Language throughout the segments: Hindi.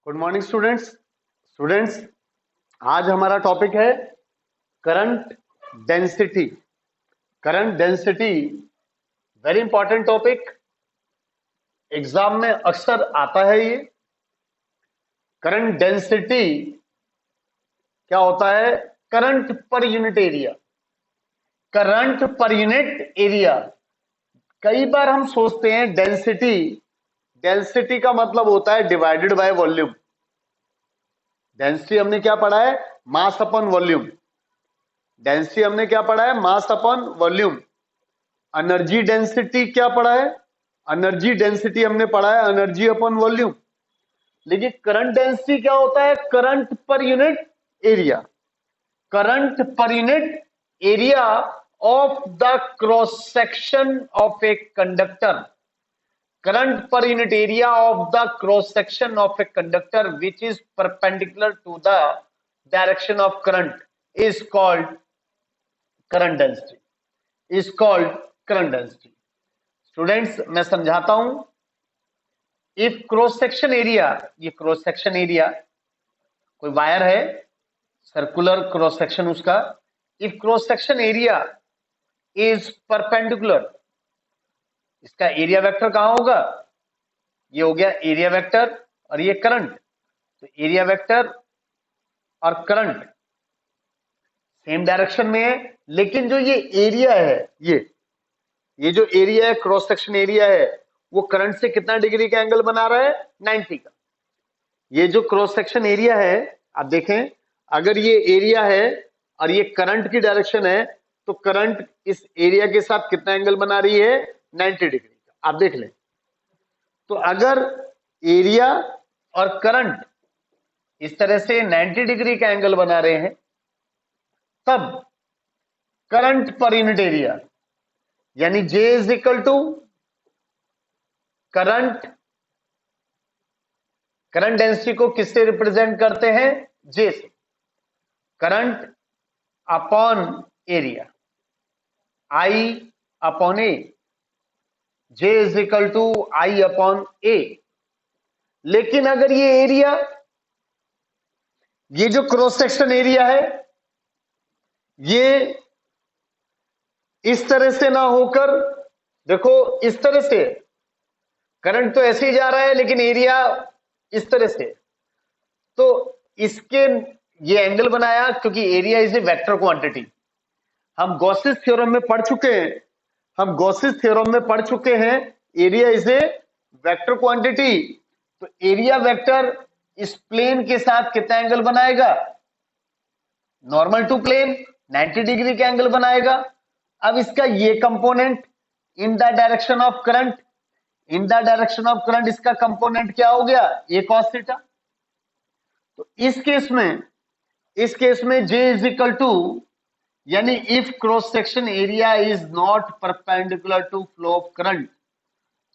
Good morning students. स्टूडेंट्स, आज हमारा टॉपिक है current density. Current density very important topic, exam में अक्सर आता है। ये करंट डेंसिटी क्या होता है? करंट पर यूनिट एरिया। करंट पर यूनिट एरिया। कई बार हम सोचते हैं डेंसिटी, डेंसिटी का मतलब होता है डिवाइडेड बाय वॉल्यूम। डेंसिटी हमने क्या पढ़ा है? Mass upon volume. डेंसिटी हमने क्या पढ़ा है? Mass upon volume. Energy density क्या पढ़ा है? एनर्जी डेंसिटी हमने पढ़ा है एनर्जी अपॉन वॉल्यूम। लेकिन करंट डेंसिटी क्या होता है? करंट पर यूनिट एरिया। करंट पर unit area of the cross section of a conductor. Current पर unit area of the cross section of a conductor which is perpendicular to the direction of current is called current density. Is called current density. Students, मैं समझाता हूं। इफ क्रॉस सेक्शन एरिया, ये क्रॉस सेक्शन एरिया कोई वायर है, सर्कुलर क्रॉस सेक्शन उसका। If cross section area is perpendicular, इसका एरिया वेक्टर कहां होगा? ये हो गया एरिया वेक्टर, और ये करंट। तो एरिया वेक्टर और करंट सेम डायरेक्शन में है, लेकिन जो ये एरिया है, ये जो एरिया है, क्रॉस सेक्शन एरिया है, वो करंट से कितना डिग्री का एंगल बना रहा है? 90 का। ये जो क्रॉस सेक्शन एरिया है, आप देखें, अगर ये एरिया है और ये करंट की डायरेक्शन है, तो करंट इस एरिया के साथ कितना एंगल बना रही है? 90 डिग्री का। आप देख लें। तो अगर एरिया और करंट इस तरह से 90 डिग्री का एंगल बना रहे हैं, तब करंट पर यूनिट एरिया यानी J is equal to current. Current density को किससे रिप्रेजेंट करते हैं? J से। Current upon area, I upon A. J is equal to I upon A. लेकिन अगर ये एरिया, ये जो क्रॉस सेक्शन एरिया है, ये इस तरह से ना होकर, देखो इस तरह से करंट तो ऐसे ही जा रहा है, लेकिन एरिया इस तरह से, तो इसके ये एंगल बनाया क्योंकि area is a vector quantity. हम गॉसेस थ्योरम में पढ़ चुके हैं, area is a vector quantity. तो एरिया वेक्टर इस प्लेन के साथ कितना एंगल बनाएगा? नॉर्मल टू प्लेन 90 डिग्री का एंगल बनाएगा। अब इसका ये component in the direction of current, इसका कंपोनेंट क्या हो गया? ए कॉस थीटा। तो इस केस में J इज इक्वल टू, यानी if cross section area is not perpendicular to flow of current,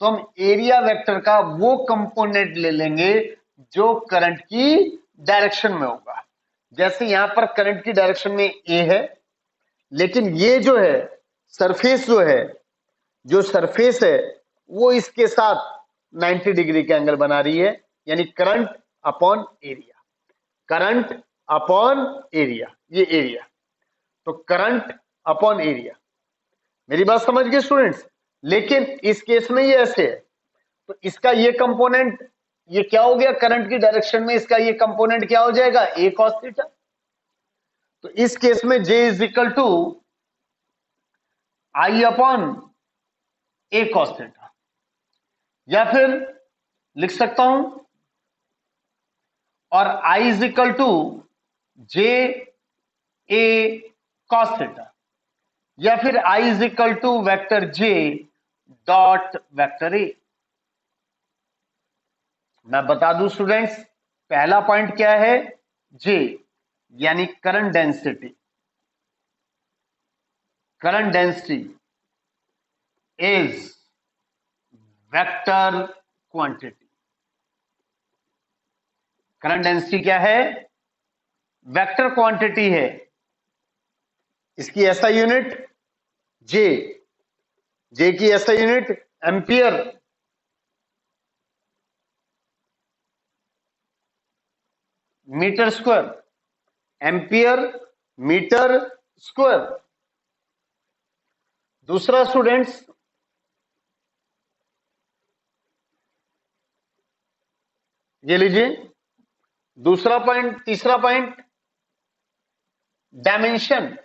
तो हम एरिया वेक्टर का वो कंपोनेंट ले लेंगे जो करंट की डायरेक्शन में होगा। जैसे यहां पर करंट की डायरेक्शन में ए है, लेकिन ये जो है सरफेस, जो सरफेस है वो इसके साथ 90 डिग्री का एंगल बना रही है, यानी current upon area. Current upon area, ये एरिया, तो करंट अपॉन एरिया। मेरी बात समझ गए स्टूडेंट्स? लेकिन इस केस में ये ऐसे है, तो इसका ये कंपोनेंट, ये क्या हो गया? करंट की डायरेक्शन में इसका ये कंपोनेंट क्या हो जाएगा? A cos theta. तो इस केस में J is equal to I upon A cos theta, या फिर लिख सकता हूं, और I is equal to J A cos theta, या फिर I is equal to vector J dot vector A. मैं बता दूं स्टूडेंट्स, पहला पॉइंट क्या है? J यानी current density. Current density is vector quantity. Current density क्या है? वेक्टर क्वांटिटी है। इसकी ऐसा यूनिट J, की ऐसा unit ampere. Metre square, ampere metre square. दूसरा स्टूडेंट्स, ये लीजिए दूसरा पॉइंट, तीसरा point, dimension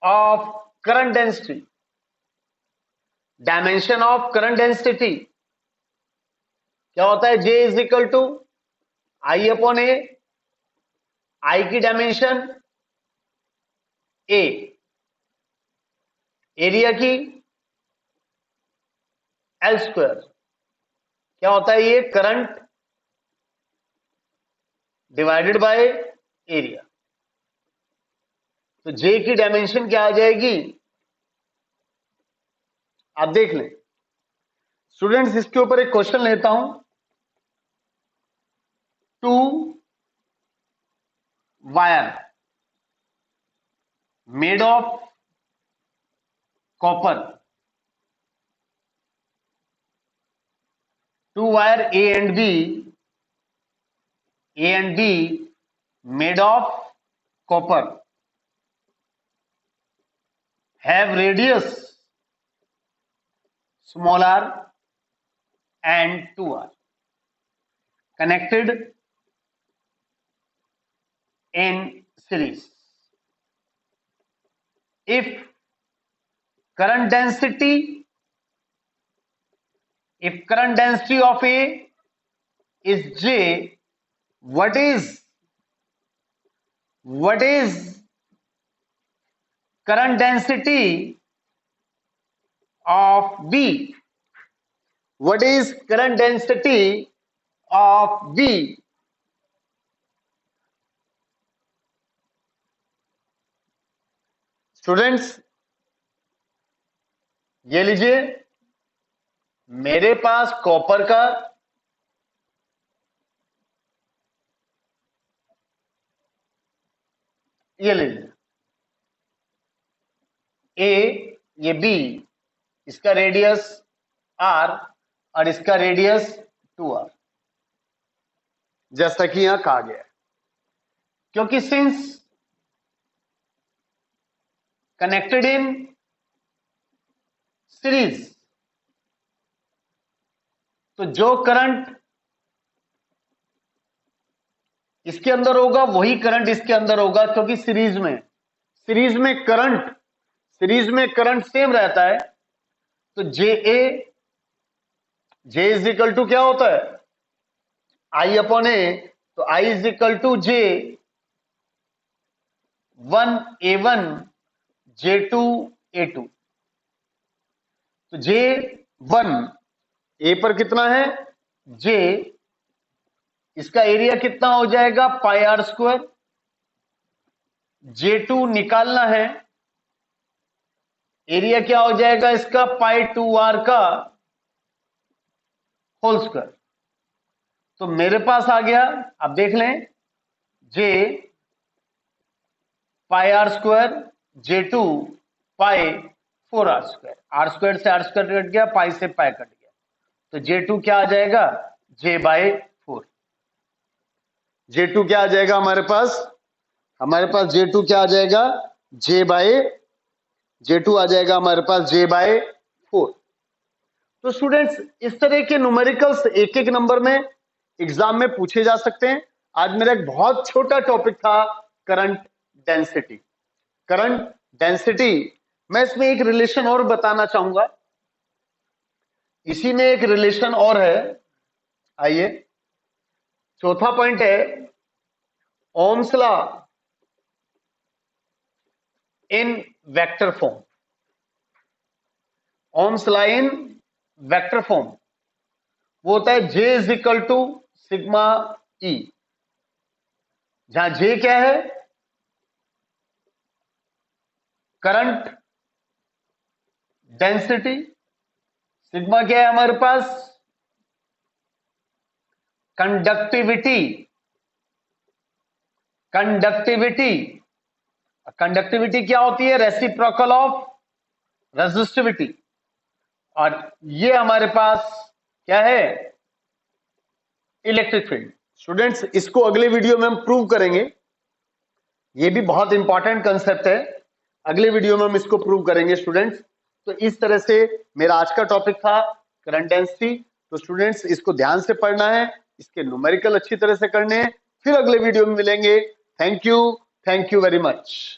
of current density. Dimension of current density क्या होता है? J is equal to I upon A, I की डायमेंशन ए, एरिया की एल स्क्वायर। क्या होता है ये? Current divided by area. तो J की डायमेंशन क्या आ जाएगी? आप देख लें स्टूडेंट्स, इसके ऊपर एक क्वेश्चन लेता हूं। 2 wire made of copper, 2 wire A and B made of copper have radius small r and 2r connected in series. If current density of A is J, what is current density of B? What is current density of B? Students, ये लीजिए मेरे पास कॉपर का ये लीजिए ए, ये बी, इसका रेडियस आर और इसका रेडियस 2r, जैसा कि यहां कहा गया है। क्योंकि सिंस कनेक्टेड इन सीरीज, तो जो करंट इसके अंदर होगा वही करंट इसके अंदर होगा, क्योंकि सीरीज में करंट सेम रहता है। तो जे इज इक्वल टू क्या होता है? I upon A. तो I is equal to J 1A1 J2 A2। तो J1 ए पर कितना है? J, इसका एरिया कितना हो जाएगा? पाई आर स्क्वायर। J2 निकालना है, एरिया क्या हो जाएगा इसका? पाई 2r का होल स्क्वायर। तो मेरे पास आ गया, आप देख लें, J pi r square, J2 pi 4r square. R square से आर स्क्वायर कट गया, पाई से पाई कट गया। तो J2 क्या आ जाएगा? J/4। J2 क्या आ जाएगा हमारे पास? J2 क्या आ जाएगा? J2 आ जाएगा हमारे पास J/4। तो स्टूडेंट्स, इस तरह के न्यूमेरिकल्स एक एक नंबर में एग्जाम में पूछे जा सकते हैं। आज मेरा एक बहुत छोटा टॉपिक था करंट डेंसिटी। मैं इसमें एक रिलेशन और बताना चाहूंगा, इसी में एक रिलेशन और है। आइए, चौथा पॉइंट है Ohm's law in vector form. Ohm's law in vector form वो होता है J is equal to sigma E, जहां J क्या है? Current density. सिग्मा क्या है हमारे पास? कंडक्टिविटी। कंडक्टिविटी क्या होती है? Reciprocal of resistivity. और ये हमारे पास क्या है? Electric field. स्टूडेंट्स इसको अगले वीडियो में हम प्रूव करेंगे, ये भी बहुत इंपॉर्टेंट कंसेप्ट है, अगले वीडियो में हम इसको प्रूव करेंगे स्टूडेंट्स। तो इस तरह से मेरा आज का टॉपिक था करंट डेंसिटी। तो स्टूडेंट्स इसको ध्यान से पढ़ना है, इसके न्यूमेरिकल अच्छी तरह से करने हैं, फिर अगले वीडियो में मिलेंगे। Thank you very much.